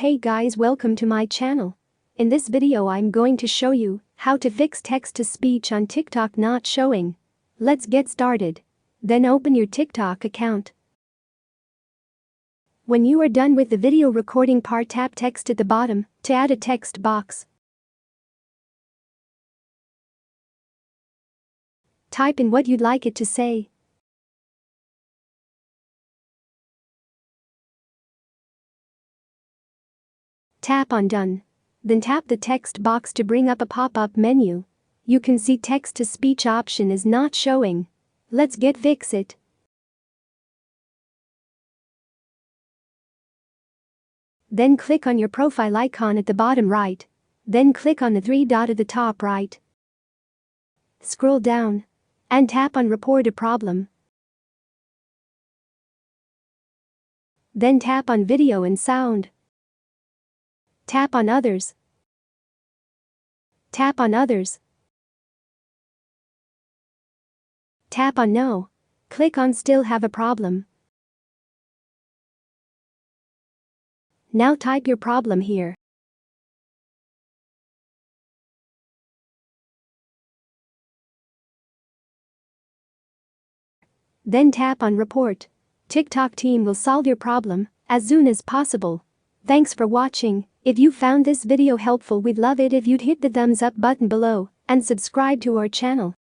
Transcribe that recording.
Hey guys, welcome to my channel. In this video I'm going to show you how to fix text-to-speech on TikTok not showing. Let's get started. Then open your TikTok account. When you are done with the video recording part, tap text at the bottom to add a text box. Type in what you'd like it to say. Tap on Done. Then tap the text box to bring up a pop-up menu. You can see text-to-speech option is not showing. Let's fix it. Then click on your profile icon at the bottom right. Then click on the three dot at the top right. Scroll down and tap on Report a Problem. Then tap on Video and Sound. Tap on Others. Tap on Others. Tap on No. Click on Still Have a Problem. Now type your problem here. Then tap on Report. TikTok team will solve your problem as soon as possible. Thanks for watching. If you found this video helpful, we'd love it if you'd hit the thumbs up button below and subscribe to our channel.